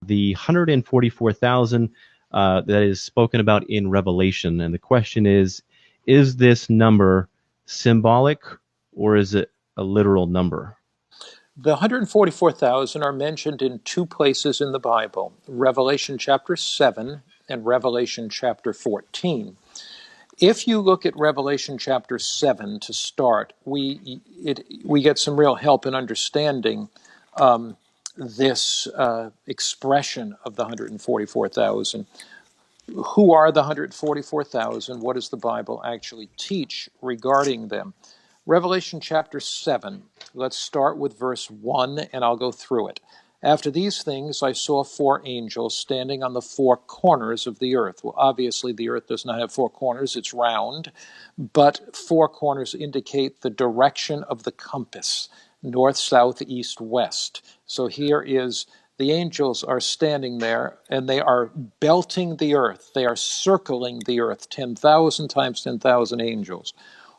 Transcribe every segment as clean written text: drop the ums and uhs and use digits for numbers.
the 144,000 that is spoken about in Revelation. And the question is this number symbolic or is it a literal number? The 144,000 are mentioned in two places in the Bible, Revelation chapter 7 and Revelation chapter 14. If you look at Revelation chapter 7 to start, we get some real help in understanding this expression of the 144,000. Who are the 144,000? What does the Bible actually teach regarding them? Revelation chapter 7, let's start with verse 1, and I'll go through it. After these things, I saw four angels standing on the four corners of the earth. Well, obviously, the earth does not have four corners, it's round, but four corners indicate the direction of the compass, north, south, east, west. So here is the angels are standing there, and they are belting the earth. They are circling the earth, 10,000 times 10,000 angels,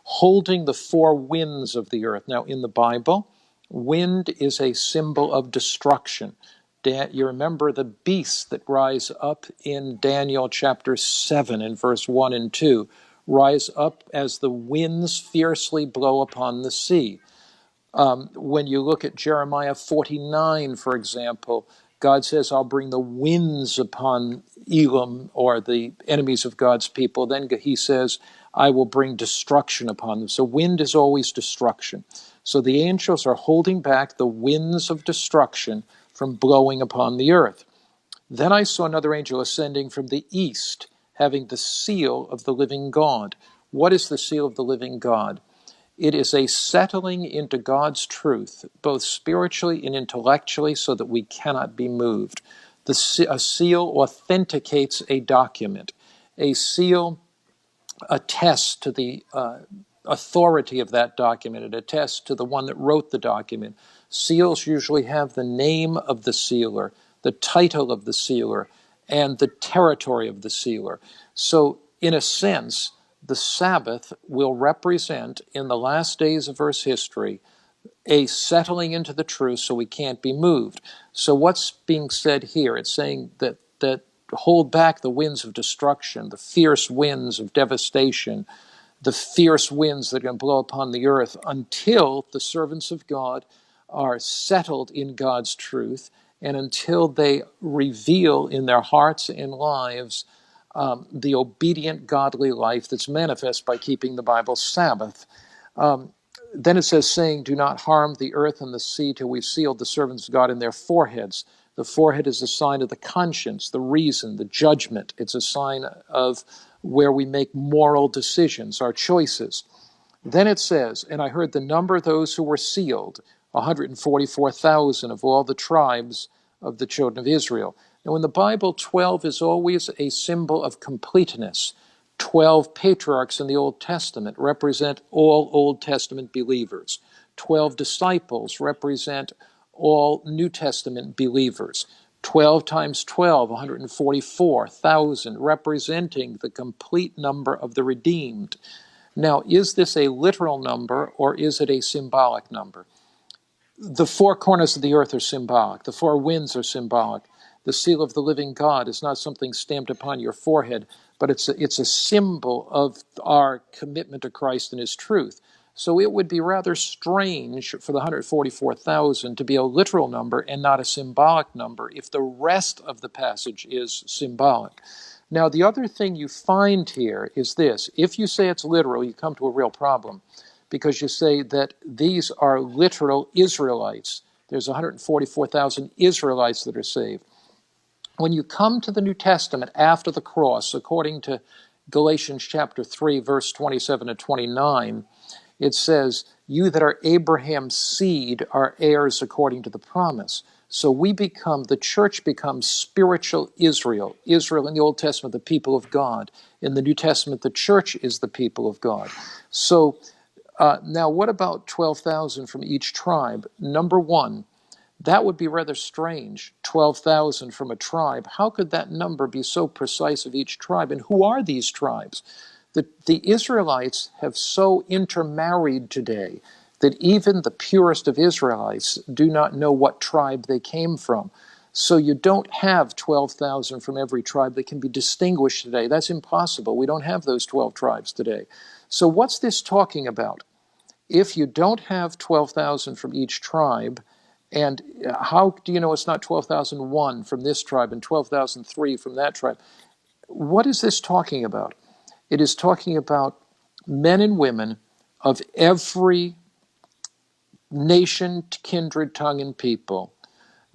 holding the four winds of the earth. Now, in the Bible, wind is a symbol of destruction. You remember the beasts that rise up in Daniel chapter 7 and verse 1 and 2, rise up as the winds fiercely blow upon the sea. When you look at Jeremiah 49, for example, God says, I'll bring the winds upon Elam, or the enemies of God's people. Then he says, I will bring destruction upon them. So wind is always destruction. So the angels are holding back the winds of destruction from blowing upon the earth. Then I saw another angel ascending from the east, having the seal of the living God. What is the seal of the living God? It is a settling into God's truth, both spiritually and intellectually, so that we cannot be moved. A seal authenticates a document. A seal attests to the authority of that document. It attests to the one that wrote the document. Seals usually have the name of the sealer, the title of the sealer, and the territory of the sealer. So, in a sense, the Sabbath will represent, in the last days of Earth's history, a settling into the truth so we can't be moved. So what's being said here? It's saying that hold back the winds of destruction, the fierce winds of devastation, the fierce winds that are going to blow upon the earth until the servants of God are settled in God's truth and until they reveal in their hearts and lives the obedient, godly life that's manifest by keeping the Bible's Sabbath. Then it says, saying, do not harm the earth and the sea till we've sealed the servants of God in their foreheads. The forehead is a sign of the conscience, the reason, the judgment. It's a sign of where we make moral decisions, our choices. Then it says, and I heard the number of those who were sealed, 144,000 of all the tribes of the children of Israel. Now, in the Bible, 12 is always a symbol of completeness. 12 patriarchs in the Old Testament represent all Old Testament believers. 12 disciples represent all New Testament believers. 12 times 12, 144,000, representing the complete number of the redeemed. Now, is this a literal number or is it a symbolic number? The four corners of the earth are symbolic. The four winds are symbolic. The seal of the living God is not something stamped upon your forehead, but it's a symbol of our commitment to Christ and His truth. So it would be rather strange for the 144,000 to be a literal number and not a symbolic number if the rest of the passage is symbolic. Now, the other thing you find here is this. If you say it's literal, you come to a real problem, because you say that these are literal Israelites. There's 144,000 Israelites that are saved. When you come to the New Testament after the cross, according to Galatians chapter 3, verse 27 to 29, it says, you that are Abraham's seed are heirs according to the promise. So the church becomes spiritual Israel. Israel in the Old Testament, the people of God. In the New Testament, the church is the people of God. So now what about 12,000 from each tribe? Number one, that would be rather strange, 12,000 from a tribe. How could that number be so precise of each tribe? And who are these tribes? The Israelites have so intermarried today that even the purest of Israelites do not know what tribe they came from. So you don't have 12,000 from every tribe that can be distinguished today. That's impossible. We don't have those 12 tribes today. So what's this talking about? If you don't have 12,000 from each tribe, and how do you know it's not 12,001 from this tribe and 12,003 from that tribe? What is this talking about? It is talking about men and women of every nation, kindred, tongue, and people.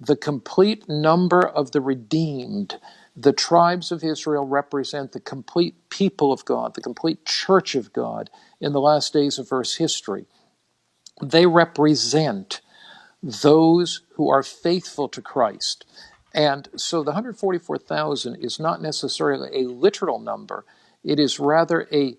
The complete number of the redeemed. The tribes of Israel represent the complete people of God, the complete church of God in the last days of Earth's history. They represent those who are faithful to Christ. And so the 144,000 is not necessarily a literal number. It is rather a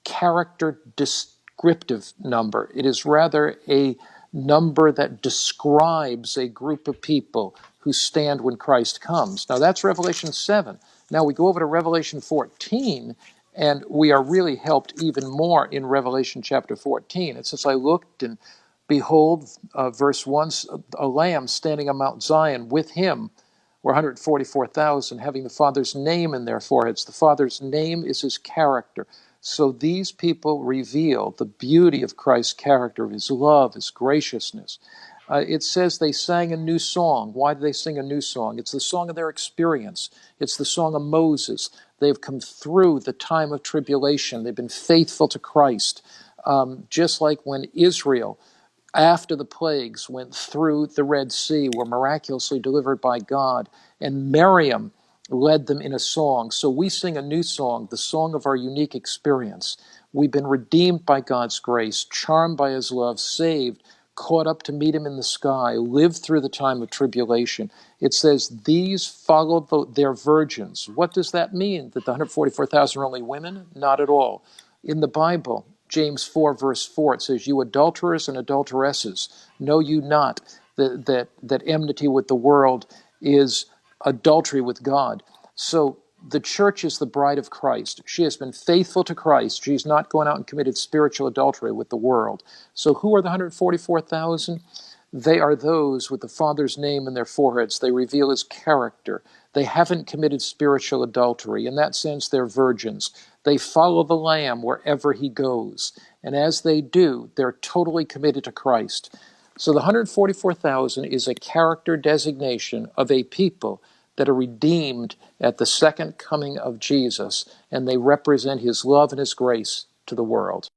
character descriptive number. It is rather a number that describes a group of people who stand when Christ comes. Now that's Revelation 7. Now we go over to Revelation 14, and we are really helped even more in Revelation chapter 14. It says, I looked, and behold, verse 1, a lamb standing on Mount Zion. With him were 144,000, having the Father's name in their foreheads. The Father's name is his character. So these people reveal the beauty of Christ's character, of his love, his graciousness. It says they sang a new song. Why do they sing a new song? It's the song of their experience. It's the song of Moses. They've come through the time of tribulation. They've been faithful to Christ. Just like when Israel, after the plagues, went through the Red Sea, were miraculously delivered by God, and Miriam led them in a song. So we sing a new song, the song of our unique experience. We've been redeemed by God's grace, charmed by his love, saved, caught up to meet him in the sky, lived through the time of tribulation. It says, these followed their virgins. What does that mean? That the 144,000 are only women? Not at all. In the Bible, James 4, verse 4, it says, you adulterers and adulteresses, know you not that enmity with the world is adultery with God. So the church is the bride of Christ. She has been faithful to Christ. She's not going out and committed spiritual adultery with the world. So who are the 144,000? They are those with the Father's name in their foreheads. They reveal his character. They haven't committed spiritual adultery. In that sense, they're virgins. They follow the Lamb wherever he goes. And as they do, they're totally committed to Christ. So the 144,000 is a character designation of a people that are redeemed at the second coming of Jesus, and they represent his love and his grace to the world.